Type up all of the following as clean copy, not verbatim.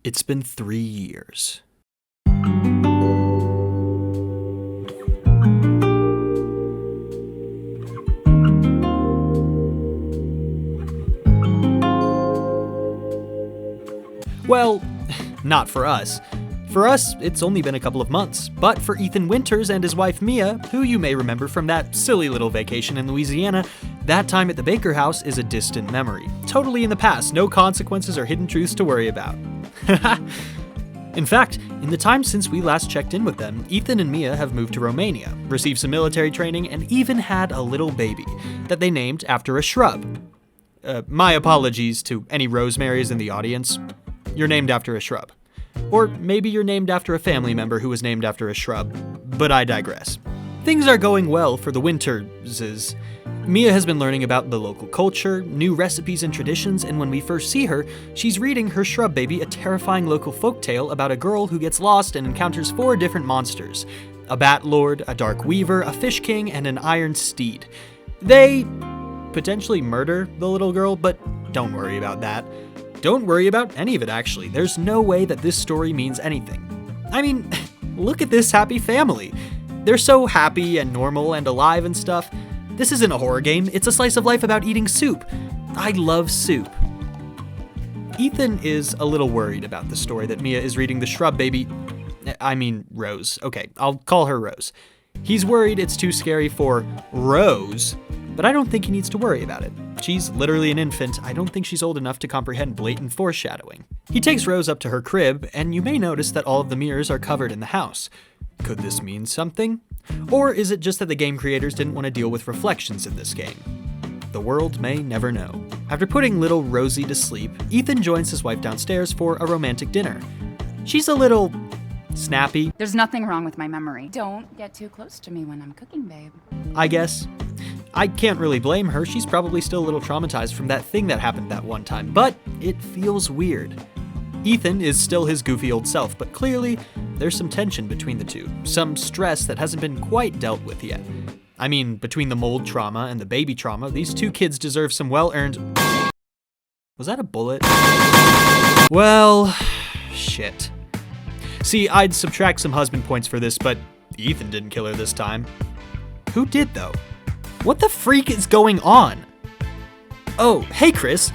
It's been 3 years. Well, not for us. For us, it's only been a couple of months, but for Ethan Winters and his wife Mia, who you may remember from that silly little vacation in Louisiana, that time at the Baker house is a distant memory. Totally in the past, no consequences or hidden truths to worry about. In fact, in the time since we last checked in with them, Ethan and Mia have moved to Romania, received some military training, and even had a little baby that they named after a shrub. My apologies to any Rosemarys in the audience. You're named after a shrub. Or maybe you're named after a family member who was named after a shrub, but I digress. Things are going well for the Winterses. Mia has been learning about the local culture, new recipes and traditions, and when we first see her, she's reading her shrub baby a terrifying local folktale about a girl who gets lost and encounters 4 different monsters: a bat lord, a dark weaver, a fish king, and an iron steed. They potentially murder the little girl, but don't worry about that. Don't worry about any of it, actually. There's no way that this story means anything. I mean, look at this happy family. They're so happy and normal and alive and stuff. This isn't a horror game, it's a slice of life about eating soup. I love soup. Ethan is a little worried about the story that Mia is reading the shrub baby. I mean, Rose. Okay, I'll call her Rose. He's worried it's too scary for Rose, but I don't think he needs to worry about it. She's literally an infant. I don't think she's old enough to comprehend blatant foreshadowing. He takes Rose up to her crib, and you may notice that all of the mirrors are covered in the house. Could this mean something? Or is it just that the game creators didn't want to deal with reflections in this game? The world may never know. After putting little Rosie to sleep, Ethan joins his wife downstairs for a romantic dinner. She's a little snappy. There's nothing wrong with my memory. Don't get too close to me when I'm cooking, babe. I guess. I can't really blame her. She's probably still a little traumatized from that thing that happened that one time, but it feels weird. Ethan is still his goofy old self, but clearly there's some tension between the two, some stress that hasn't been quite dealt with yet. I mean, between the mold trauma and the baby trauma, these two kids deserve some well-earned... Was that a bullet? Well, shit. See, I'd subtract some husband points for this, but Ethan didn't kill her this time. Who did, though? What the freak is going on? Oh, hey Chris.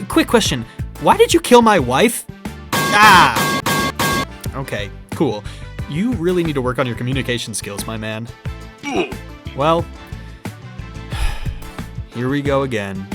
Quick question. Why did you kill my wife? Ah! Okay, cool. You really need to work on your communication skills, my man. Well, here we go again.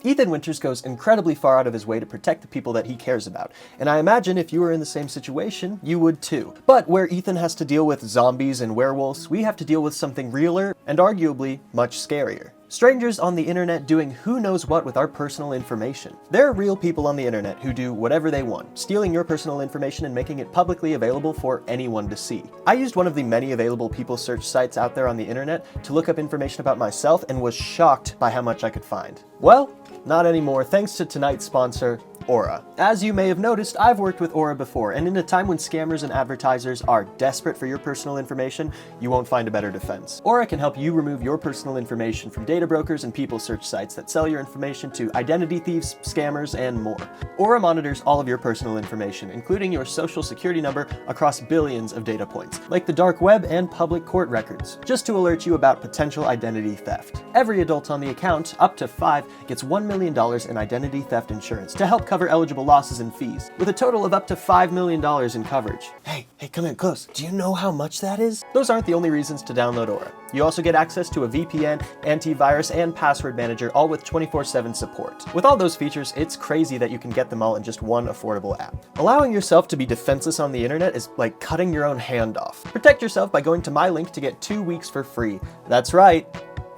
Ethan Winters goes incredibly far out of his way to protect the people that he cares about, and I imagine if you were in the same situation, you would too. But where Ethan has to deal with zombies and werewolves, we have to deal with something realer and arguably much scarier. Strangers on the internet doing who knows what with our personal information. There are real people on the internet who do whatever they want, stealing your personal information and making it publicly available for anyone to see. I used one of the many available people search sites out there on the internet to look up information about myself and was shocked by how much I could find. Well, not anymore, thanks to tonight's sponsor, Aura. As you may have noticed, I've worked with Aura before, and in a time when scammers and advertisers are desperate for your personal information, you won't find a better defense. Aura can help you remove your personal information from data brokers and people search sites that sell your information to identity thieves, scammers, and more. Aura monitors all of your personal information, including your social security number, across billions of data points, like the dark web and public court records, just to alert you about potential identity theft. Every adult on the account, up to 5, gets $1 million in identity theft insurance to help cover eligible losses and fees, with a total of up to $5 million in coverage. Hey, come in close. Do you know how much that is? Those aren't the only reasons to download Aura. You also get access to a VPN, antivirus, and password manager, all with 24/7 support. With all those features, it's crazy that you can get them all in just one affordable app. Allowing yourself to be defenseless on the internet is like cutting your own hand off. Protect yourself by going to my link to get 2 weeks for free. That's right,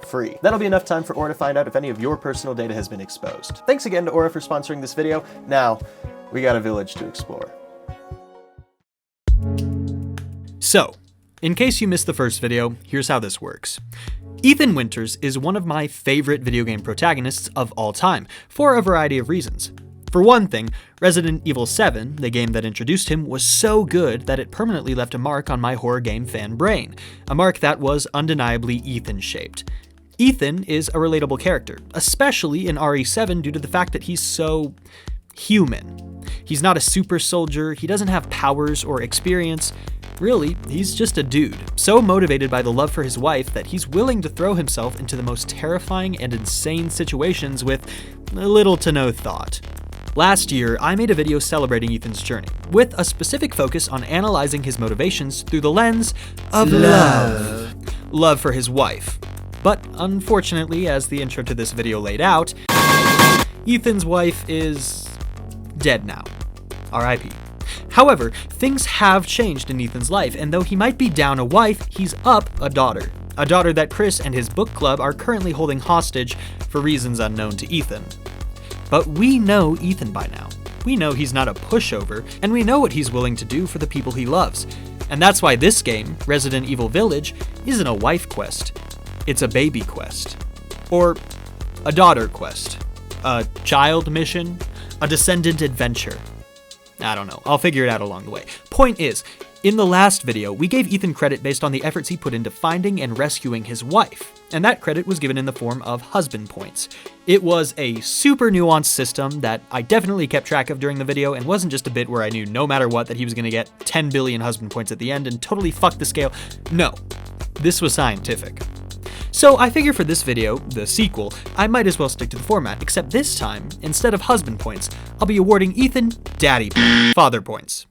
free. That'll be enough time for Aura to find out if any of your personal data has been exposed. Thanks again to Aura for sponsoring this video. Now, We got a village to explore. So, in case you missed the first video, here's how this works. Ethan Winters is one of my favorite video game protagonists of all time, for a variety of reasons. For one thing, Resident Evil 7, the game that introduced him, was so good that it permanently left a mark on my horror game fan brain, a mark that was undeniably Ethan-shaped. Ethan is a relatable character, especially in RE7 due to the fact that he's so human. He's not a super soldier, he doesn't have powers or experience. Really, he's just a dude, so motivated by the love for his wife that he's willing to throw himself into the most terrifying and insane situations with little to no thought. Last year, I made a video celebrating Ethan's journey, with a specific focus on analyzing his motivations through the lens of love. Love for his wife. But unfortunately, as the intro to this video laid out, Ethan's wife is dead now. R.I.P. However, things have changed in Ethan's life, and though he might be down a wife, he's up a daughter. A daughter that Chris and his book club are currently holding hostage for reasons unknown to Ethan. But we know Ethan by now. We know he's not a pushover, and we know what he's willing to do for the people he loves. And that's why this game, Resident Evil Village, isn't a wife quest. It's a baby quest. Or a daughter quest. A child mission. A descendant adventure. I don't know, I'll figure it out along the way. Point is, in the last video, we gave Ethan credit based on the efforts he put into finding and rescuing his wife, and that credit was given in the form of husband points. It was a super nuanced system that I definitely kept track of during the video and wasn't just a bit where I knew no matter what that he was gonna get 10 billion husband points at the end and totally fuck the scale. No, this was scientific. So I figure for this video, the sequel, I might as well stick to the format, except this time, instead of husband points, I'll be awarding Ethan daddy father points.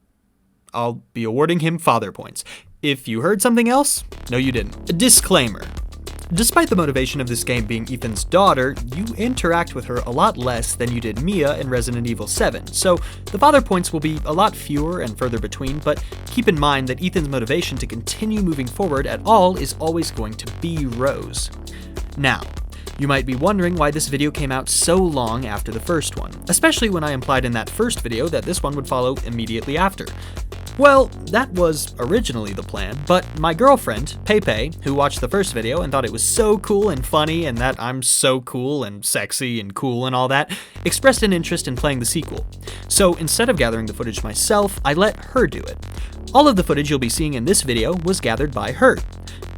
I'll be awarding him father points. If you heard something else, no you didn't. A disclaimer. Despite the motivation of this game being Ethan's daughter, you interact with her a lot less than you did Mia in Resident Evil 7, so the father points will be a lot fewer and further between, but keep in mind that Ethan's motivation to continue moving forward at all is always going to be Rose. Now, you might be wondering why this video came out so long after the first one, especially when I implied in that first video that this one would follow immediately after. Well, that was originally the plan, but my girlfriend, Pepe, who watched the first video and thought it was so cool and funny and that I'm so cool and sexy and cool and all that, expressed an interest in playing the sequel. So instead of gathering the footage myself, I let her do it. All of the footage you'll be seeing in this video was gathered by her.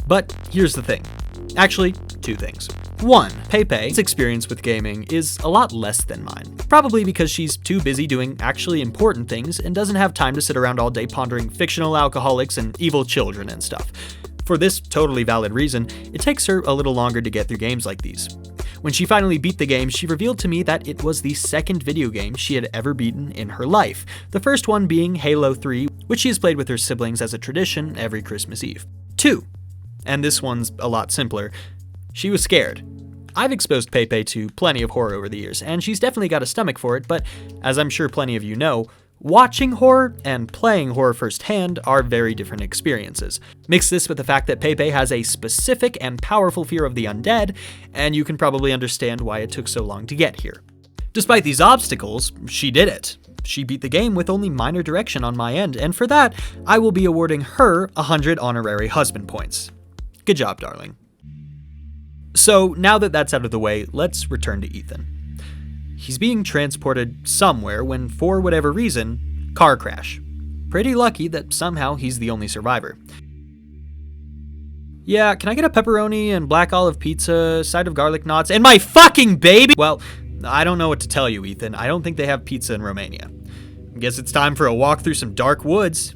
But here's the thing. Actually, two things. One, Pepe's experience with gaming is a lot less than mine. Probably because she's too busy doing actually important things and doesn't have time to sit around all day pondering fictional alcoholics and evil children and stuff. For this totally valid reason, it takes her a little longer to get through games like these. When she finally beat the game, she revealed to me that it was the second video game she had ever beaten in her life, the first one being Halo 3, which she has played with her siblings as a tradition every Christmas Eve. 2. And this one's a lot simpler. She was scared. I've exposed Pepe to plenty of horror over the years, and she's definitely got a stomach for it, but as I'm sure plenty of you know, watching horror and playing horror firsthand are very different experiences. Mix this with the fact that Pepe has a specific and powerful fear of the undead, and you can probably understand why it took so long to get here. Despite these obstacles, she did it. She beat the game with only minor direction on my end, and for that, I will be awarding her 100 honorary husband points. Good job, darling. So now that that's out of the way, let's return to Ethan. He's being transported somewhere when, for whatever reason, car crash. Pretty lucky that somehow he's the only survivor. Yeah, can I get a pepperoni and black olive pizza, side of garlic knots, and my fucking baby? Well, I don't know what to tell you, Ethan. I don't think they have pizza in Romania. I guess it's time for a walk through some dark woods.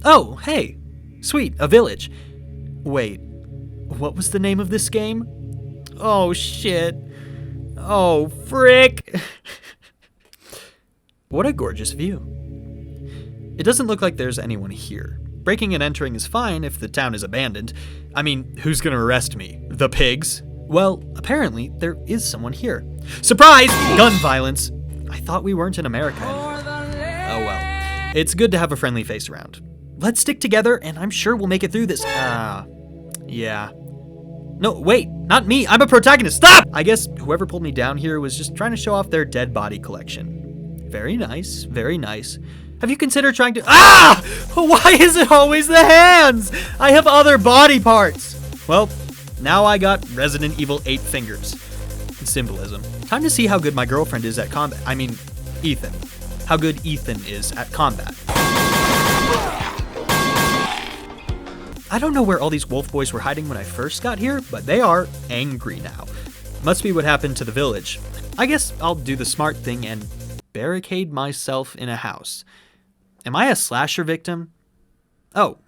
Oh, hey. Sweet, a village. Wait, what was the name of this game? Oh, shit. Oh, frick. What a gorgeous view. It doesn't look like there's anyone here. Breaking and entering is fine if the town is abandoned. I mean, who's gonna arrest me? The pigs? Well, apparently there is someone here. Surprise! Gun violence. I thought we weren't in America anymore. Oh well. It's good to have a friendly face around. Let's stick together and I'm sure we'll make it through this. Yeah. No, wait, not me. I'm a protagonist. Stop! I guess whoever pulled me down here was just trying to show off their dead body collection. Very nice, very nice. Have you considered trying to— Ah! Why is it always the hands? I have other body parts. Well, now I got Resident Evil 8 fingers. Symbolism. Time to see how good my girlfriend is at combat. I mean, Ethan. How good Ethan is at combat. I don't know where all these wolf boys were hiding when I first got here, but they are angry now. Must be what happened to the village. I guess I'll do the smart thing and barricade myself in a house. Am I a slasher victim? Oh,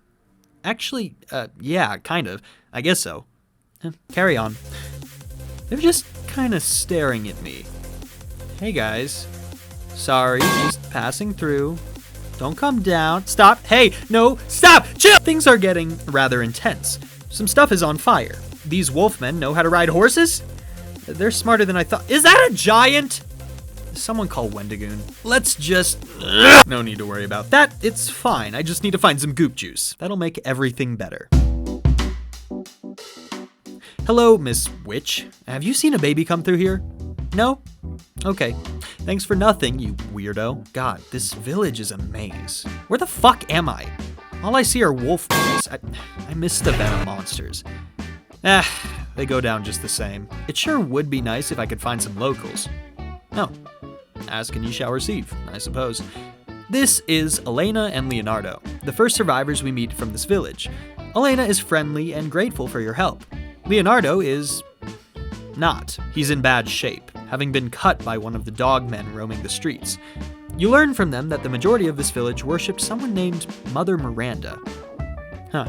actually, yeah, kind of. I guess so. Carry on. They're just kind of staring at me. Hey guys. Sorry, just passing through. Don't come down. Stop. Hey, no, stop. Chill. Things are getting rather intense. Some stuff is on fire. These wolfmen know how to ride horses? They're smarter than I thought. Is that a giant? Someone call Wendigoon. Let's just— No need to worry about that. It's fine. I just need to find some goop juice. That'll make everything better. Hello, Miss Witch. Have you seen a baby come through here? No? Okay. Thanks for nothing, you weirdo. God, this village is a maze. Where the fuck am I? All I see are wolf boys. I miss the venom monsters. They go down just the same. It sure would be nice if I could find some locals. No. Ask and ye shall receive, I suppose. This is Elena and Leonardo, the first survivors we meet from this village. Elena is friendly and grateful for your help. Leonardo is not. He's in bad shape, having been cut by one of the dogmen roaming the streets. You learn from them that the majority of this village worshipped someone named Mother Miranda. Huh.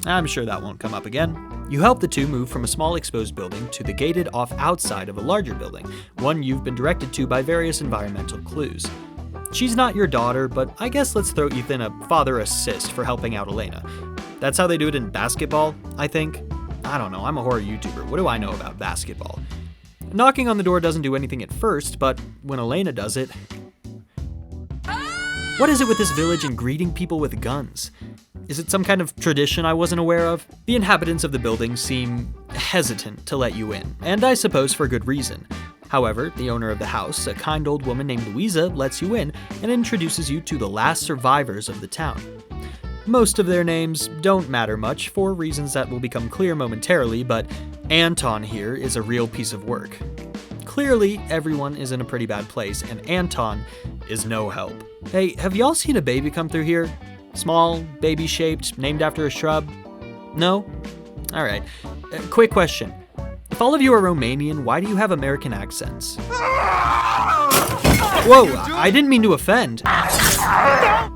I'm sure that won't come up again. You help the two move from a small exposed building to the gated off outside of a larger building, one you've been directed to by various environmental clues. She's not your daughter, but I guess let's throw Ethan a father assist for helping out Elena. That's how they do it in basketball, I think. I don't know, I'm a horror YouTuber. What do I know about basketball? Knocking on the door doesn't do anything at first, but when Elena does it— What is it with this village and greeting people with guns? Is it some kind of tradition I wasn't aware of? The inhabitants of the building seem hesitant to let you in, and I suppose for good reason. However, the owner of the house, a kind old woman named Louisa, lets you in and introduces you to the last survivors of the town. Most of their names don't matter much for reasons that will become clear momentarily, but Anton here is a real piece of work. Clearly, everyone is in a pretty bad place, and Anton is no help. Hey, have y'all seen a baby come through here? Small, baby-shaped, named after a shrub? No? Alright. Quick question. If all of you are Romanian, why do you have American accents? Whoa, I didn't mean to offend.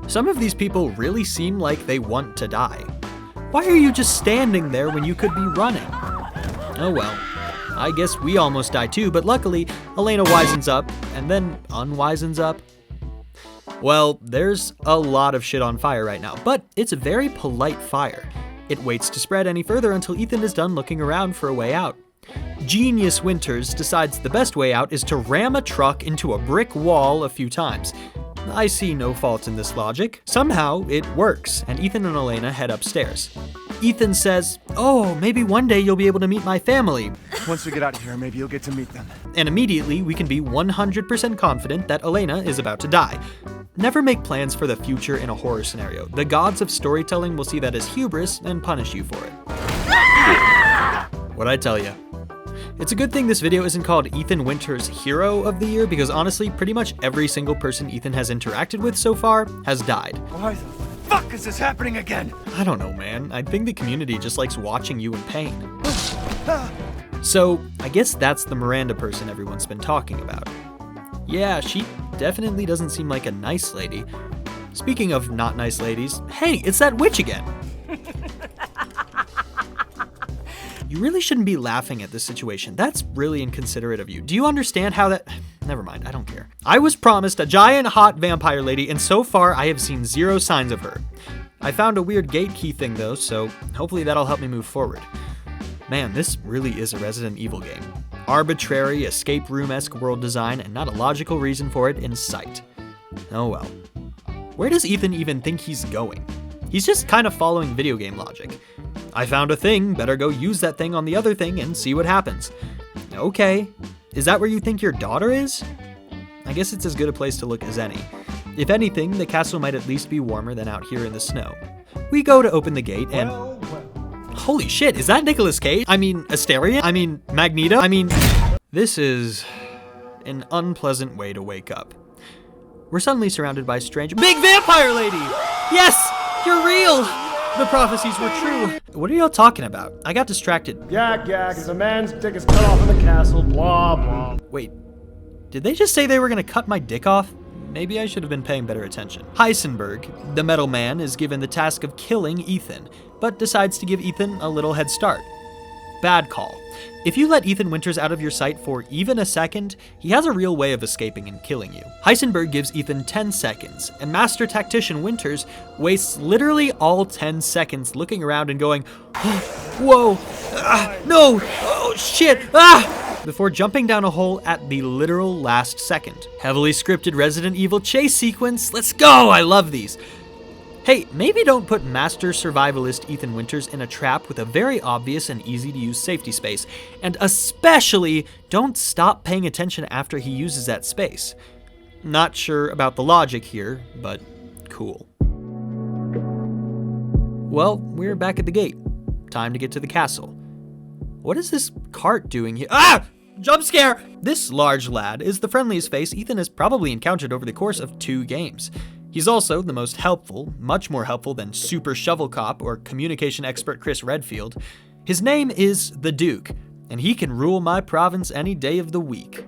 Some of these people really seem like they want to die. Why are you just standing there when you could be running? Oh well. I guess we almost die too, but luckily, Elena wisens up, and then unwisens up. Well, there's a lot of shit on fire right now, but it's a very polite fire. It waits to spread any further until Ethan is done looking around for a way out. Genius Winters decides the best way out is to ram a truck into a brick wall a few times. I see no fault in this logic. Somehow, it works, and Ethan and Elena head upstairs. Ethan says, "Oh, maybe one day you'll be able to meet my family." Once we get out of here, maybe you'll get to meet them. And immediately, we can be 100% confident that Elena is about to die. Never make plans for the future in a horror scenario. The gods of storytelling will see that as hubris and punish you for it. What'd I tell you? It's a good thing this video isn't called Ethan Winters Hero of the Year, because honestly, pretty much every single person Ethan has interacted with so far has died. Why the fuck is this happening again? I don't know, man. I think the community just likes watching you in pain. So, I guess that's the Miranda person everyone's been talking about. Yeah, she definitely doesn't seem like a nice lady. Speaking of not nice ladies, hey, it's that witch again! You really shouldn't be laughing at this situation. That's really inconsiderate of you. Do you understand how that— Never mind, I don't care. I was promised a giant hot vampire lady, and so far I have seen zero signs of her. I found a weird gate key thing though, so hopefully that'll help me move forward. Man, this really is a Resident Evil game. Arbitrary, escape room-esque world design, and not a logical reason for it in sight. Oh well. Where does Ethan even think he's going? He's just kind of following video game logic. I found a thing, better go use that thing on the other thing and see what happens. Okay. Is that where you think your daughter is? I guess it's as good a place to look as any. If anything, the castle might at least be warmer than out here in the snow. We go to open the gate and... Holy shit, is that Nicolas Cage? I mean, Asterion? I mean, Magneto? I mean... This is an unpleasant way to wake up. We're suddenly surrounded by strange... Big vampire lady! Yes! You're real! The prophecies were true. What are y'all talking about? I got distracted. Yak, as a man's dick is cut off in the castle, blah, blah. Wait, did they just say they were gonna cut my dick off? Maybe I should have been paying better attention. Heisenberg, the metal man, is given the task of killing Ethan, but decides to give Ethan a little head start. Bad call. If you let Ethan Winters out of your sight for even a second, he has a real way of escaping and killing you. Heisenberg gives Ethan 10 seconds, and Master Tactician Winters wastes literally all 10 seconds looking around and going, whoa, no, oh shit, before jumping down a hole at the literal last second. Heavily scripted Resident Evil chase sequence, let's go, I love these. Hey, maybe don't put Master Survivalist Ethan Winters in a trap with a very obvious and easy to use safety space, and especially don't stop paying attention after he uses that space. Not sure about the logic here, but cool. Well, we're back at the gate. Time to get to the castle. What is this cart doing here? Ah! Jump scare! This large lad is the friendliest face Ethan has probably encountered over the course of 2 games. He's also the most helpful, much more helpful than Super Shovel Cop or communication expert Chris Redfield. His name is the Duke, and he can rule my province any day of the week.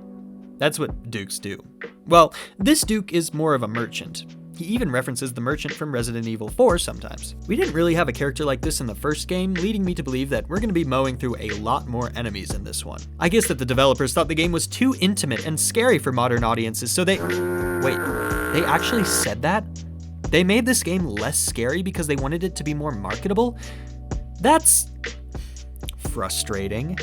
That's what dukes do. Well, this Duke is more of a merchant. He even references the merchant from Resident Evil 4 sometimes. We didn't really have a character like this in the first game, leading me to believe that we're going to be mowing through a lot more enemies in this one. I guess that the developers thought the game was too intimate and scary for modern audiences, so they... Wait, they actually said that? They made this game less scary because they wanted it to be more marketable? That's... frustrating.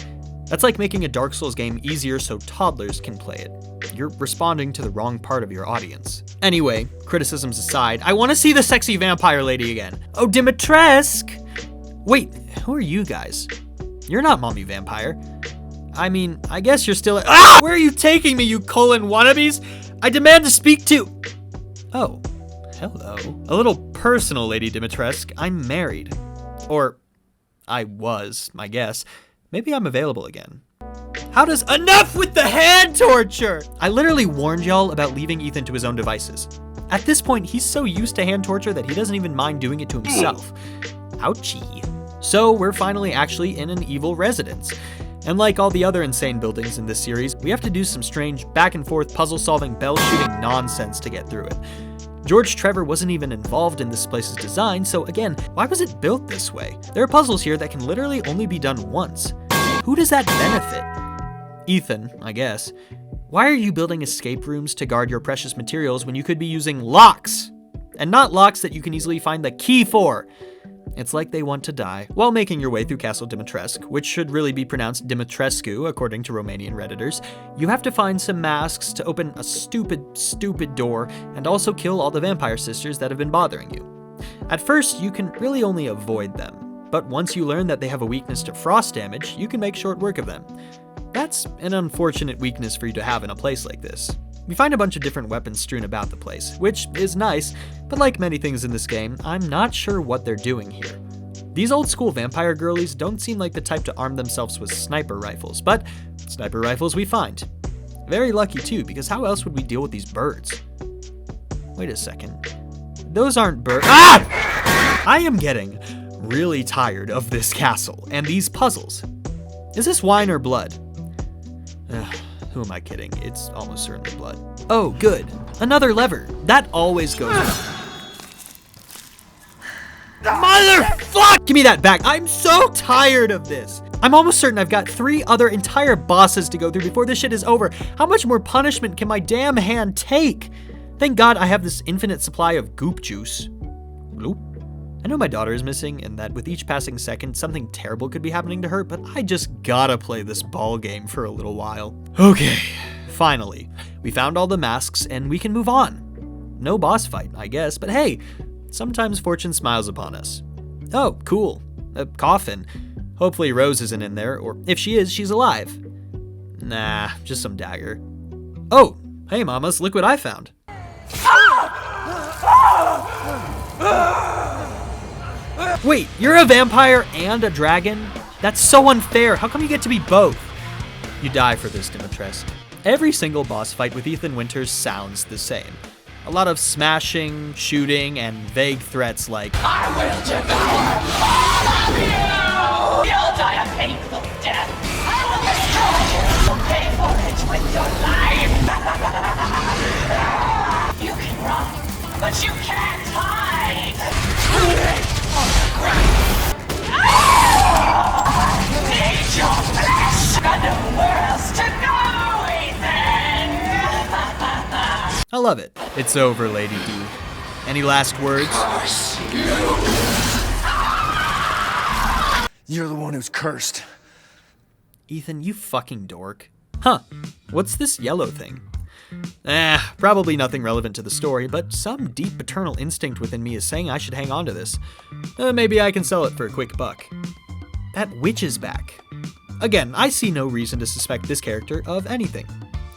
That's like making a Dark Souls game easier so toddlers can play it. You're responding to the wrong part of your audience. Anyway, criticisms aside, I want to see the sexy vampire lady again. Oh, Dimitrescu! Wait, who are you guys? You're not Mommy Vampire. I mean, I guess you're still... Ah! Where are you taking me, you colon wannabes? I demand to speak to... Oh, hello. A little personal, Lady Dimitrescu. I'm married. Or, I was, I guess. Maybe I'm available again. How does... Enough with the hand torture! I literally warned y'all about leaving Ethan to his own devices. At this point, he's so used to hand torture that he doesn't even mind doing it to himself. Ouchie. So we're finally actually in an evil residence. And like all the other insane buildings in this series, we have to do some strange back and forth puzzle-solving, bell-shooting nonsense to get through it. George Trevor wasn't even involved in this place's design, so again, why was it built this way? There are puzzles here that can literally only be done once. Who does that benefit? Ethan, I guess. Why are you building escape rooms to guard your precious materials when you could be using locks? And not locks that you can easily find the key for. It's like they want to die. While making your way through Castle Dimitrescu, which should really be pronounced Dimitrescu according to Romanian Redditors, you have to find some masks to open a stupid door and also kill all the vampire sisters that have been bothering you. At first, you can really only avoid them, but once you learn that they have a weakness to frost damage, you can make short work of them. That's an unfortunate weakness for you to have in a place like this. We find a bunch of different weapons strewn about the place, which is nice, but like many things in this game, I'm not sure what they're doing here. These old school vampire girlies don't seem like the type to arm themselves with sniper rifles, but sniper rifles we find. Very lucky too, because how else would we deal with these birds? Wait a second. Those aren't birds. Ah! I am getting really tired of this castle and these puzzles. Is this wine or blood? Who am I kidding? It's almost certainly blood. Oh, good. Another lever. That always goes up. Motherfuck! Give me that back. I'm so tired of this. I'm almost certain I've got 3 other entire bosses to go through before this shit is over. How much more punishment can my damn hand take? Thank God I have this infinite supply of goop juice. Bloop. I know my daughter is missing and that with each passing second, something terrible could be happening to her, but I just gotta play this ball game for a little while. Okay, finally. We found all the masks and we can move on. No boss fight, I guess, but hey, sometimes fortune smiles upon us. Oh, cool. A coffin. Hopefully Rose isn't in there, or if she is, she's alive. Nah, just some dagger. Oh, Hey mamas, look what I found. Wait, you're a vampire and a dragon? That's so unfair. How come you get to be both? You die for this, Dimitrescu. Every single boss fight with Ethan Winters sounds the same. A lot of smashing, shooting, and vague threats like, I will devour all of you! You'll die a painful death! I will destroy you! You'll pay for it with your life! You can run, but you can't hide! Need your flesh! And nowhere else to go, Ethan! I love it. It's over, Lady D. Any last words? You're the one who's cursed. Ethan, you fucking dork. Huh, what's this yellow thing? Probably nothing relevant to the story, but some deep paternal instinct within me is saying I should hang on to this. Maybe I can sell it for a quick buck. That witch is back. Again, I see no reason to suspect this character of anything.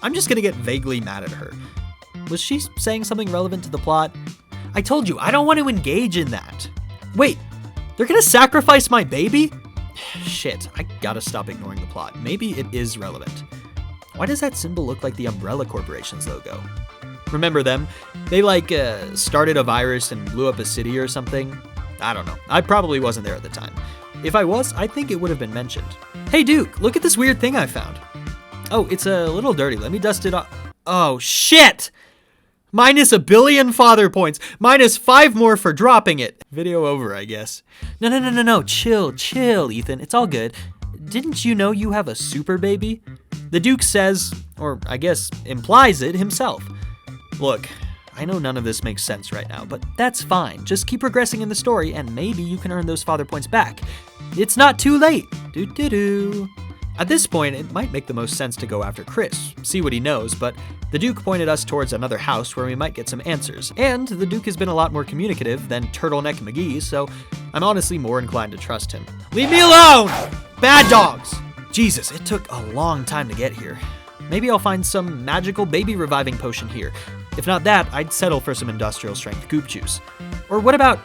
I'm just gonna get vaguely mad at her. Was she saying something relevant to the plot? I told you, I don't want to engage in that. Wait, they're gonna sacrifice my baby? Shit, I gotta stop ignoring the plot. Maybe it is relevant. Why does that symbol look like the Umbrella Corporation's logo? Remember them? They started a virus and blew up a city or something? I don't know. I probably wasn't there at the time. If I was, I think it would have been mentioned. Hey Duke, look at this weird thing I found. Oh, it's a little dirty. Let me dust it off. Oh, shit! Minus 1 billion father points. Minus 5 more for dropping it. Video over, I guess. No. Chill, Ethan. It's all good. Didn't you know you have a super baby? The Duke says, or I guess implies it himself. Look, I know none of this makes sense right now, but that's fine. Just keep progressing in the story and maybe you can earn those father points back. It's not too late. Do-do-do. At this point, it might make the most sense to go after Chris, see what he knows, but the Duke pointed us towards another house where we might get some answers, and the Duke has been a lot more communicative than Turtleneck McGee, so I'm honestly more inclined to trust him. Leave me alone! Bad dogs! Jesus, it took a long time to get here. Maybe I'll find some magical baby reviving potion here. If not that, I'd settle for some industrial strength goop juice. Or what about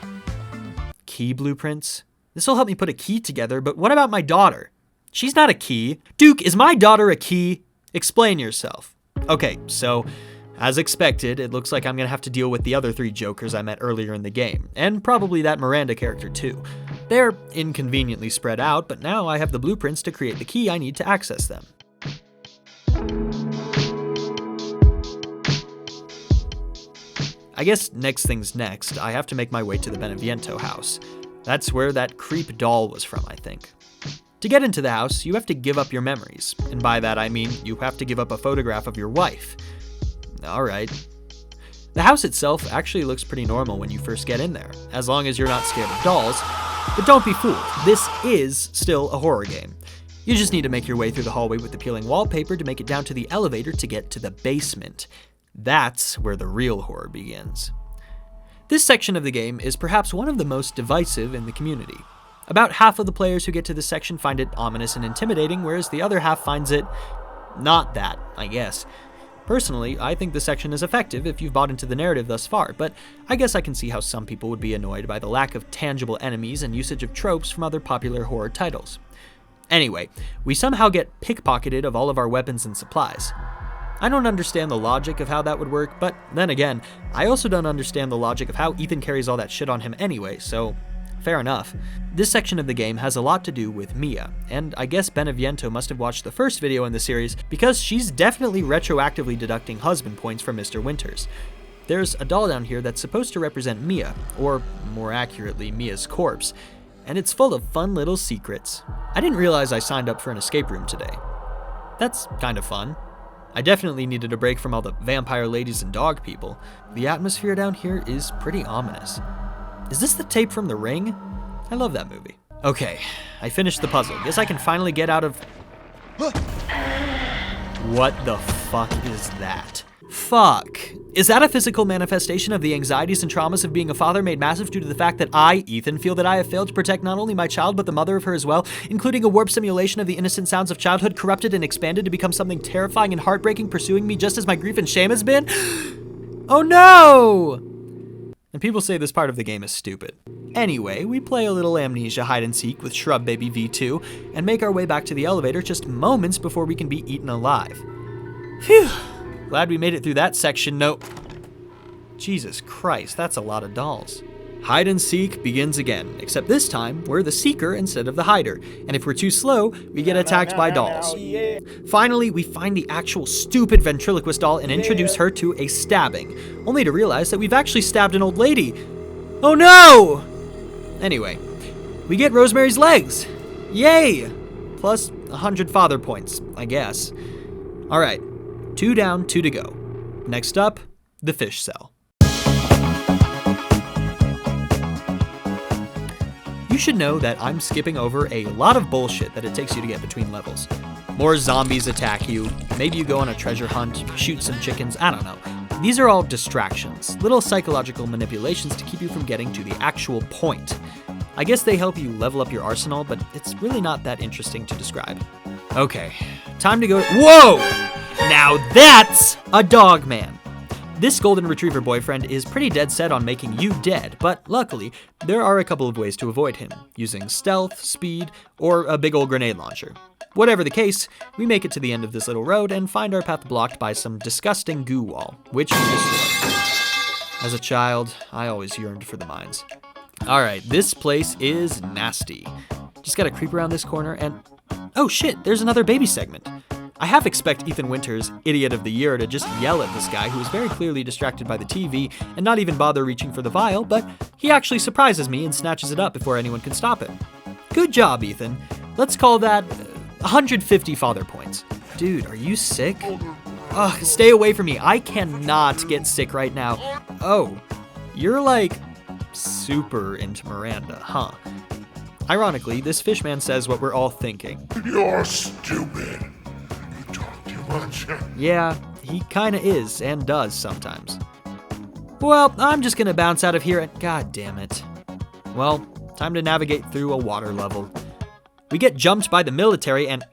key blueprints? This'll help me put a key together, but what about my daughter? She's not a key. Duke, is my daughter a key? Explain yourself. Okay, so as expected, it looks like I'm gonna have to deal with the other 3 jokers I met earlier in the game, and probably that Miranda character too. They're inconveniently spread out, but now I have the blueprints to create the key I need to access them. I guess next thing's next, I have to make my way to the Beneviento house. That's where that creep doll was from, I think. To get into the house, you have to give up your memories, and by that I mean you have to give up a photograph of your wife. Alright. The house itself actually looks pretty normal when you first get in there, as long as you're not scared of dolls, but don't be fooled, this is still a horror game. You just need to make your way through the hallway with the peeling wallpaper to make it down to the elevator to get to the basement. That's where the real horror begins. This section of the game is perhaps one of the most divisive in the community. About half of the players who get to this section find it ominous and intimidating, whereas the other half finds it not that, I guess. Personally, I think this section is effective if you've bought into the narrative thus far, but I guess I can see how some people would be annoyed by the lack of tangible enemies and usage of tropes from other popular horror titles. Anyway, we somehow get pickpocketed of all of our weapons and supplies. I don't understand the logic of how that would work, but then again, I also don't understand the logic of how Ethan carries all that shit on him anyway, so fair enough. This section of the game has a lot to do with Mia, and I guess Beneviento must have watched the first video in the series because she's definitely retroactively deducting husband points from Mr. Winters. There's a doll down here that's supposed to represent Mia, or more accurately, Mia's corpse, and it's full of fun little secrets. I didn't realize I signed up for an escape room today. That's kind of fun. I definitely needed a break from all the vampire ladies and dog people. The atmosphere down here is pretty ominous. Is this the tape from The Ring? I love that movie. Okay, I finished the puzzle. Guess I can finally get out of... What the fuck is that? Fuck. Is that a physical manifestation of the anxieties and traumas of being a father made massive due to the fact that I, Ethan, feel that I have failed to protect not only my child but the mother of her as well, including a warped simulation of the innocent sounds of childhood corrupted and expanded to become something terrifying and heartbreaking pursuing me just as my grief and shame has been? Oh no! And people say this part of the game is stupid. Anyway, we play a little amnesia hide and seek with Shrub Baby V2 and make our way back to the elevator just moments before we can be eaten alive. Phew. Glad we made it through that section. No. Jesus Christ, that's a lot of dolls. Hide and seek begins again, except this time we're the seeker instead of the hider, and if we're too slow, we get attacked by dolls. Finally, we find the actual stupid ventriloquist doll and introduce her to a stabbing, only to realize that we've actually stabbed an old lady. Oh no! Anyway, we get Rosemary's legs. Yay! Plus 100 father points, I guess. Alright. 2 down, 2 to go. Next up, the fish cell. You should know that I'm skipping over a lot of bullshit that it takes you to get between levels. More zombies attack you, maybe you go on a treasure hunt, shoot some chickens, I don't know. These are all distractions, little psychological manipulations to keep you from getting to the actual point. I guess they help you level up your arsenal, but it's really not that interesting to describe. Okay, time to go. Whoa! Now that's a dog man. This golden retriever boyfriend is pretty dead set on making you dead, but luckily, there are a couple of ways to avoid him, using stealth, speed, or a big old grenade launcher. Whatever the case, we make it to the end of this little road and find our path blocked by some disgusting goo wall, which we destroy. As a child, I always yearned for the mines. Alright, this place is nasty. Just gotta creep around this corner and... oh shit, there's another baby segment. I half expect Ethan Winters, Idiot of the Year, to just yell at this guy who is very clearly distracted by the TV and not even bother reaching for the vial, but he actually surprises me and snatches it up before anyone can stop him. Good job, Ethan. Let's call that 150 father points. Dude, are you sick? Ugh, stay away from me. I cannot get sick right now. Oh, you're like super into Miranda, huh? Ironically, this fishman says what we're all thinking. You're stupid. You talk too much. Yeah, he kinda is, and does sometimes. Well, I'm just gonna bounce out of here and... god damn it. Well, time to navigate through a water level. We get jumped by the military and...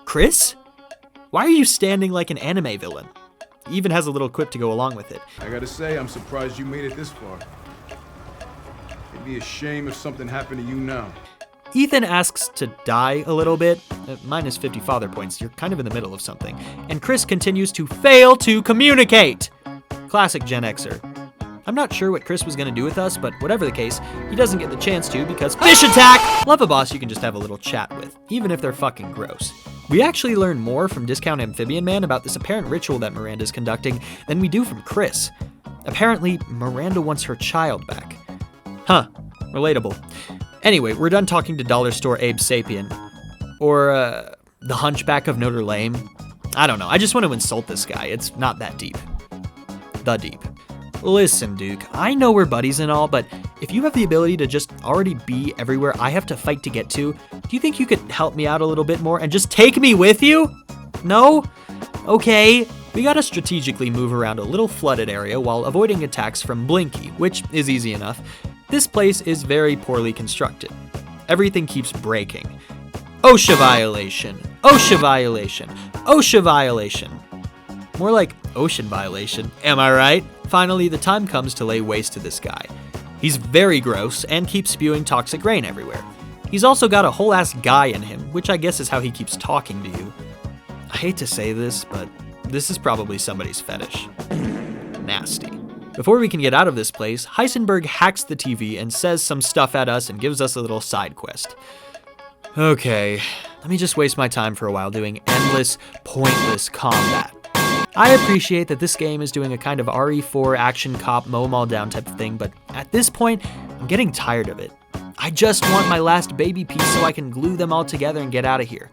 Chris? Why are you standing like an anime villain? He even has a little quip to go along with it. I gotta say, I'm surprised you made it this far. It'd be a shame if something happened to you now. Ethan asks to die a little bit, minus 50 father points, you're kind of in the middle of something, and Chris continues to fail to communicate! Classic Gen Xer. I'm not sure what Chris was gonna do with us, but whatever the case, he doesn't get the chance to because fish attack! Love a boss you can just have a little chat with, even if they're fucking gross. We actually learn more from Discount Amphibian Man about this apparent ritual that Miranda's conducting than we do from Chris. Apparently, Miranda wants her child back. Huh, relatable. Anyway, we're done talking to Dollar Store Abe Sapien. Or, the Hunchback of Notre Dame. I don't know, I just want to insult this guy, it's not that deep. The deep. Listen, Duke, I know we're buddies and all, but if you have the ability to just already be everywhere I have to fight to get to, do you think you could help me out a little bit more and just take me with you? No? Okay. We gotta strategically move around a little flooded area while avoiding attacks from Blinky, which is easy enough. This place is very poorly constructed. Everything keeps breaking. OSHA violation. OSHA violation. OSHA violation. More like ocean violation, am I right? Finally, the time comes to lay waste to this guy. He's very gross and keeps spewing toxic rain everywhere. He's also got a whole ass guy in him, which I guess is how he keeps talking to you. I hate to say this, but this is probably somebody's fetish. Nasty. Before we can get out of this place, Heisenberg hacks the TV and says some stuff at us and gives us a little side quest. Okay, let me just waste my time for a while doing endless, pointless combat. I appreciate that this game is doing a kind of RE4 action cop mow 'em all down type of thing, but at this point, I'm getting tired of it. I just want my last baby piece so I can glue them all together and get out of here.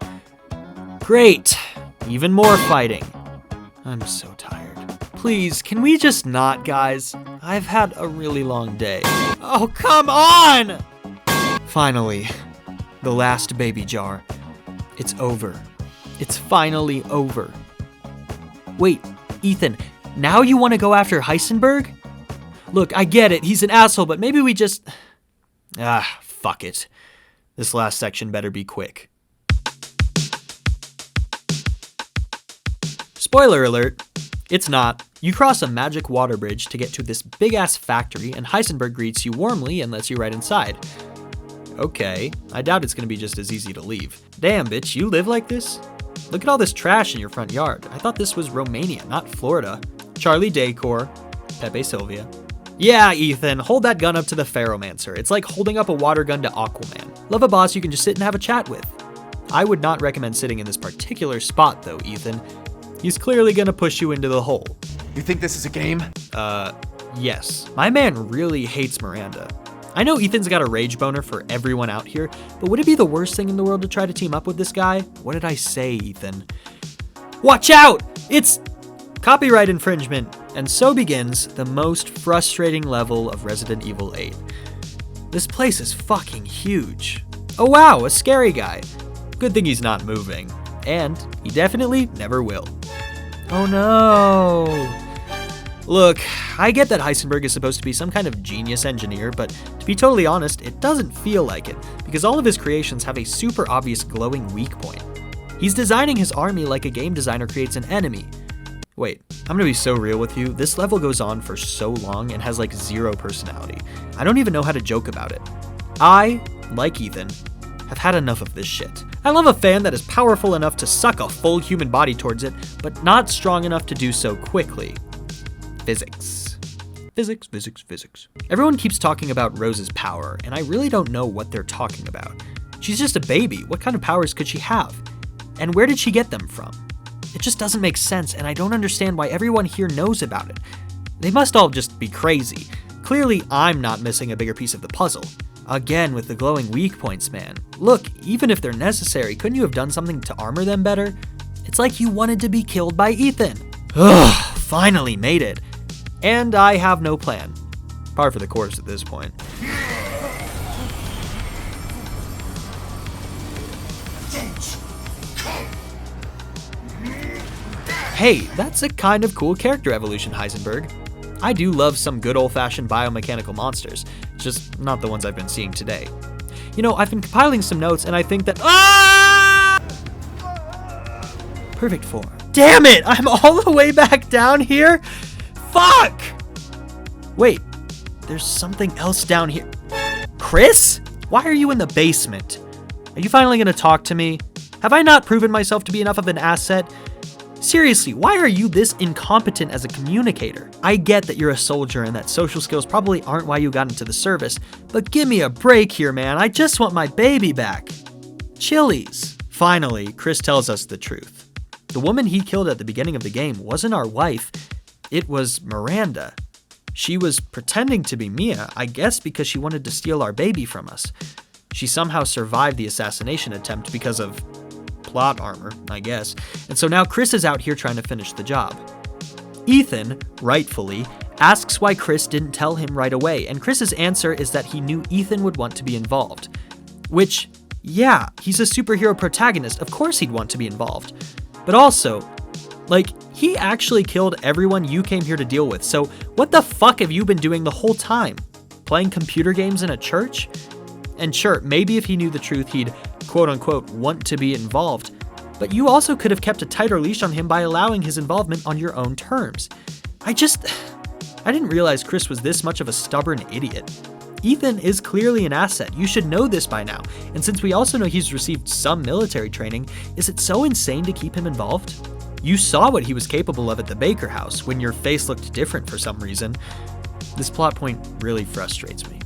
Great, even more fighting. I'm so tired. Please, can we just not, guys? I've had a really long day. Oh, come on! Finally, the last baby jar. It's over. It's finally over. Wait, Ethan, Now you want to go after Heisenberg? Look, I get it, he's an asshole, but maybe we just... fuck it. This last section better be quick. Spoiler alert, it's not. You cross a magic water bridge to get to this big-ass factory, and Heisenberg greets you warmly and lets you right inside. Okay, I doubt it's gonna be just as easy to leave. Damn, bitch, you live like this? Look at all this trash in your front yard. I thought this was Romania, not Florida. Charlie Decor, Pepe Sylvia. Yeah, Ethan, hold that gun up to the Ferromancer. It's like holding up a water gun to Aquaman. Love a boss you can just sit and have a chat with. I would not recommend sitting in this particular spot though, Ethan. He's clearly gonna push you into the hole. You think this is a game? Yes. My man really hates Miranda. I know Ethan's got a rage boner for everyone out here, but would it be the worst thing in the world to try to team up with this guy? What did I say, Ethan? Watch out! It's copyright infringement. And so begins the most frustrating level of Resident Evil 8. This place is fucking huge. Oh wow, a scary guy. Good thing he's not moving. And he definitely never will. Oh no. Look, I get that Heisenberg is supposed to be some kind of genius engineer, but to be totally honest, it doesn't feel like it, because all of his creations have a super obvious glowing weak point. He's designing his army like a game designer creates an enemy. Wait, I'm gonna be so real with you, this level goes on for so long and has like zero personality. I don't even know how to joke about it. I, like Ethan, have had enough of this shit. I love a fan that is powerful enough to suck a full human body towards it, but not strong enough to do so quickly. Physics. Physics, physics, physics. Everyone keeps talking about Rose's power, and I really don't know what they're talking about. She's just a baby. What kind of powers could she have? And where did she get them from? It just doesn't make sense, and I don't understand why everyone here knows about it. They must all just be crazy. Clearly, I'm not missing a bigger piece of the puzzle. Again, with the glowing weak points, man. Look, even if they're necessary, couldn't you have done something to armor them better? It's like you wanted to be killed by Ethan. Ugh, finally made it. And I have no plan. Par for the course at this point. Hey, that's a kind of cool character evolution, Heisenberg. I do love some good old-fashioned biomechanical monsters, just not the ones I've been seeing today. You know, I've been compiling some notes and I think that... Perfect form. Damn it! I'm all the way back down here? Fuck! Wait, there's something else down here. Chris? Why are you in the basement? Are you finally gonna talk to me? Have I not proven myself to be enough of an asset? Seriously, why are you this incompetent as a communicator? I get that you're a soldier and that social skills probably aren't why you got into the service, but give me a break here, man. I just want my baby back. Chili's. Finally, Chris tells us the truth. The woman he killed at the beginning of the game wasn't our wife, it was Miranda. She was pretending to be Mia, I guess because she wanted to steal our baby from us. She somehow survived the assassination attempt because of plot armor, I guess. And so now Chris is out here trying to finish the job. Ethan, rightfully, asks why Chris didn't tell him right away, and Chris's answer is that he knew Ethan would want to be involved. Which, yeah, he's a superhero protagonist, of course he'd want to be involved. But also, like, he actually killed everyone you came here to deal with, so what the fuck have you been doing the whole time? Playing computer games in a church? And sure, maybe if he knew the truth, he'd quote-unquote want to be involved, but you also could have kept a tighter leash on him by allowing his involvement on your own terms. I didn't realize Chris was this much of a stubborn idiot. Ethan is clearly an asset, you should know this by now, and since we also know he's received some military training, is it so insane to keep him involved? You saw what he was capable of at the Baker house when your face looked different for some reason. This plot point really frustrates me.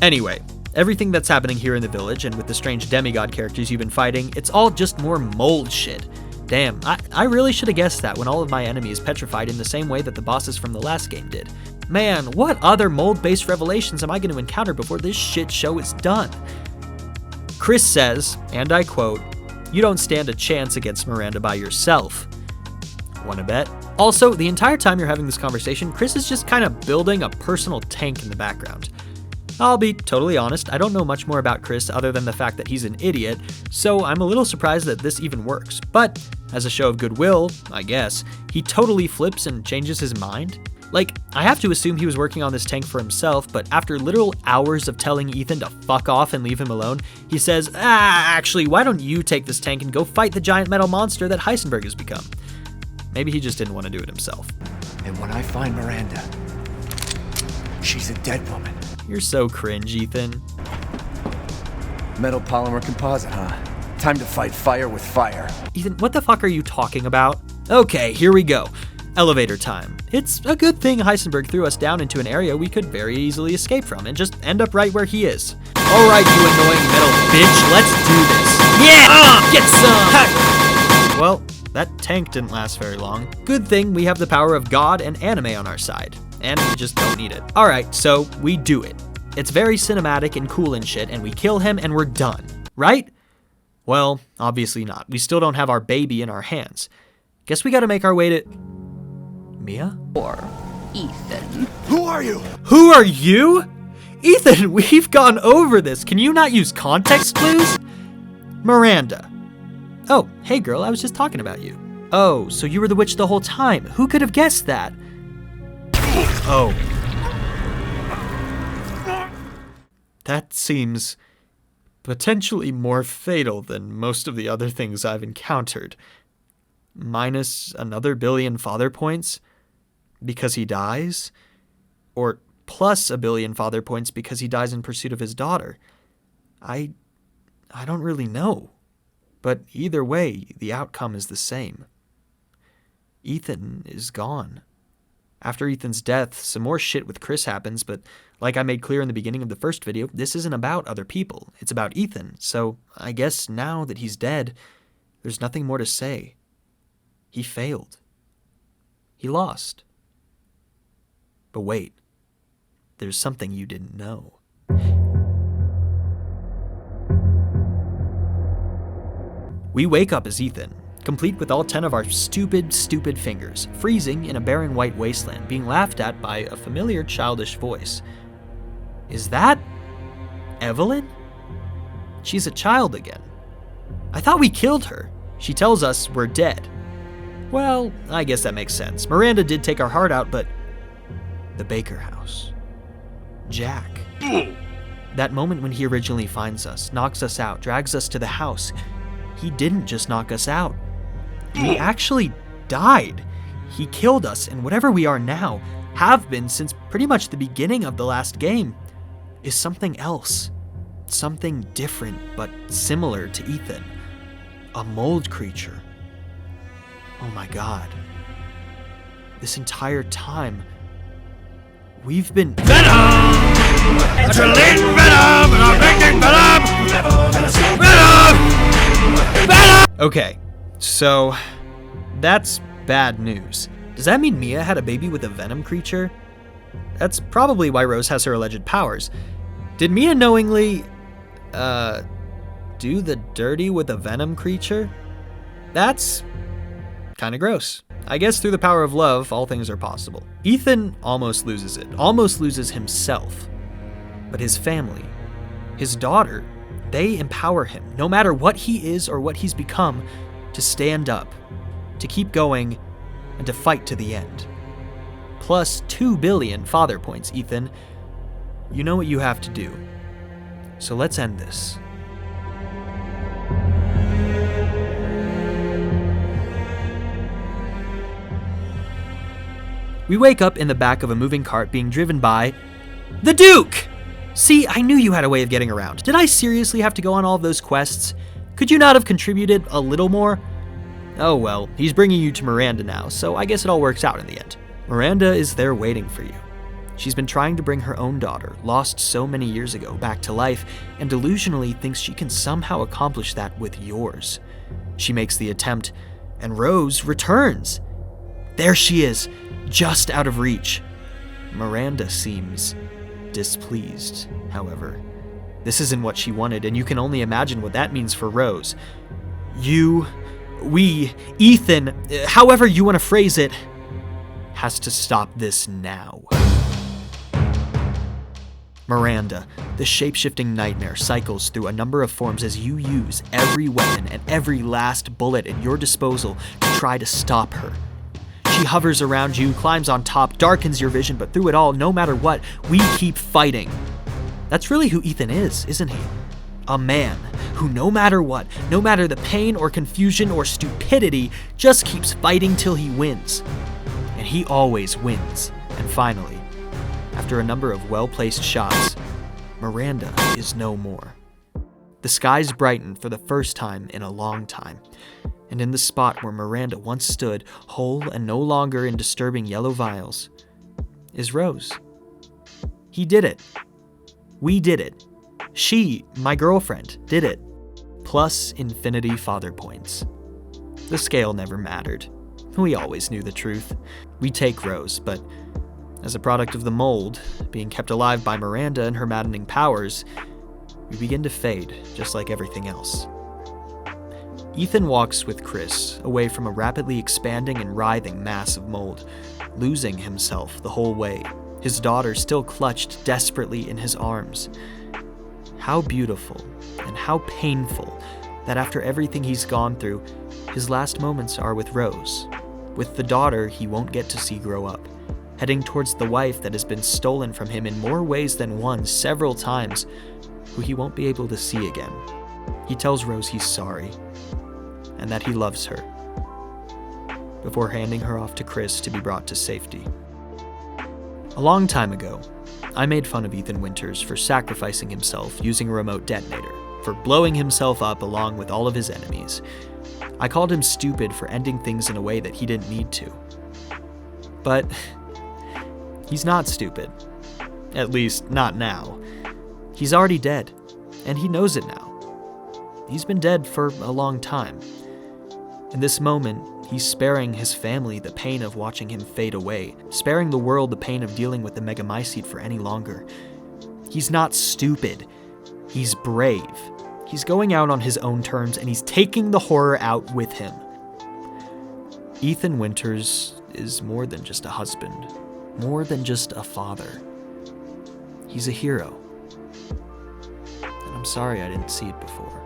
Anyway, everything that's happening here in the village and with the strange demigod characters you've been fighting, it's all just more mold shit. Damn, I really should have guessed that when all of my enemies petrified in the same way that the bosses from the last game did. Man, what other mold-based revelations am I going to encounter before this shit show is done? Chris says, and I quote, "You don't stand a chance against Miranda by yourself." Wanna bet? Also, the entire time you're having this conversation, Chris is just kind of building a personal tank in the background. I'll be totally honest, I don't know much more about Chris other than the fact that he's an idiot, so I'm a little surprised that this even works. But As a show of goodwill, I guess, he totally flips and changes his mind. Like, I have to assume he was working on this tank for himself, but after literal hours of telling Ethan to fuck off and leave him alone, he says, actually, why don't you take this tank and go fight the giant metal monster that Heisenberg has become? Maybe he just didn't want to do it himself. And when I find Miranda, she's a dead woman. You're so cringe, Ethan. Metal polymer composite, huh? Time to fight fire with fire. Ethan, what the fuck are you talking about? Okay, here we go. Elevator time. It's a good thing Heisenberg threw us down into an area we could very easily escape from and just end up right where he is. Alright, you annoying metal bitch, let's do this. Yeah! Get some! Ha! Well, that tank didn't last very long. Good thing we have the power of God and anime on our side. And we just don't need it. Alright, so we do it. It's very cinematic and cool and shit, and we kill him and we're done. Right? Well, obviously not. We still don't have our baby in our hands. Guess we gotta make our way to... Mia? Or Ethan. Who are you? Who are you? Ethan, we've gone over this. Can you not use context clues? Miranda. Oh, hey girl, I was just talking about you. Oh, so you were the witch the whole time. Who could have guessed that? Oh. That seems potentially more fatal than most of the other things I've encountered. Minus another billion father points because he dies? Or plus a billion father points because he dies in pursuit of his daughter? I don't really know. But either way, the outcome is the same. Ethan is gone. After Ethan's death, some more shit with Chris happens, but like I made clear in the beginning of the first video, this isn't about other people. It's about Ethan, so I guess now that he's dead, there's nothing more to say. He failed. He lost. But wait, there's something you didn't know. We wake up as Ethan, complete with all 10 of our stupid fingers, freezing in a barren white wasteland, being laughed at by a familiar childish voice. Is that Evelyn? She's a child again. I thought we killed her. She tells us we're dead. Well, I guess that makes sense. Miranda did take our heart out, but the Baker house. Jack. That moment when he originally finds us, knocks us out, drags us to the house. He didn't just knock us out. He actually died. He killed us, and whatever we are now, have been since pretty much the beginning of the last game, is something else. Something different, but similar to Ethan. A mold creature. Oh my god. This entire time, we've been... Venom! Naturally Venom! And I'm making Venom! Venom! Venom! Okay, so that's bad news. Does that mean Mia had a baby with a venom creature? That's probably why Rose has her alleged powers. Did Mia knowingly, do the dirty with a venom creature? That's kinda gross. I guess through the power of love, all things are possible. Ethan almost loses it, almost loses himself. But his family, his daughter, they empower him, no matter what he is or what he's become, to stand up, to keep going, and to fight to the end. Plus 2 billion father points, Ethan. You know what you have to do. So let's end this. We wake up in the back of a moving cart being driven by the Duke! See, I knew you had a way of getting around. Did I seriously have to go on all of those quests? Could you not have contributed a little more? Oh well, he's bringing you to Miranda now, so I guess it all works out in the end. Miranda is there waiting for you. She's been trying to bring her own daughter, lost so many years ago, back to life, and delusionally thinks she can somehow accomplish that with yours. She makes the attempt, and Rose returns. There she is, just out of reach. Miranda seems displeased, however. This isn't what she wanted, and you can only imagine what that means for Rose. We, Ethan, however you want to phrase it, has to stop this now. Miranda, the shape-shifting nightmare, cycles through a number of forms as you use every weapon and every last bullet at your disposal to try to stop her. She hovers around you, climbs on top, darkens your vision, but through it all, no matter what, we keep fighting. That's really who Ethan is, isn't he? A man who, no matter what, no matter the pain or confusion or stupidity, just keeps fighting till he wins. And he always wins. And finally, after a number of well-placed shots, Miranda is no more. The skies brighten for the first time in a long time, and in the spot where Miranda once stood, whole and no longer in disturbing yellow vials, is Rose. He did it. We did it. She, my girlfriend, did it. Plus infinity father points. The scale never mattered. We always knew the truth. We take Rose, but as a product of the mold, being kept alive by Miranda and her maddening powers, we begin to fade, just like everything else. Ethan walks with Chris away from a rapidly expanding and writhing mass of mold, losing himself the whole way, his daughter still clutched desperately in his arms. How beautiful and how painful that after everything he's gone through, his last moments are with Rose, with the daughter he won't get to see grow up, heading towards the wife that has been stolen from him in more ways than one several times, who he won't be able to see again. He tells Rose he's sorry, and that he loves her, before handing her off to Chris to be brought to safety. A long time ago, I made fun of Ethan Winters for sacrificing himself using a remote detonator, for blowing himself up along with all of his enemies. I called him stupid for ending things in a way that he didn't need to. But he's not stupid. At least, not now. He's already dead, and he knows it now. He's been dead for a long time. In this moment, he's sparing his family the pain of watching him fade away, sparing the world the pain of dealing with the Megamycete for any longer. He's not stupid. He's brave. He's going out on his own terms, and he's taking the horror out with him. Ethan Winters is more than just a husband, more than just a father. He's a hero. And I'm sorry I didn't see it before.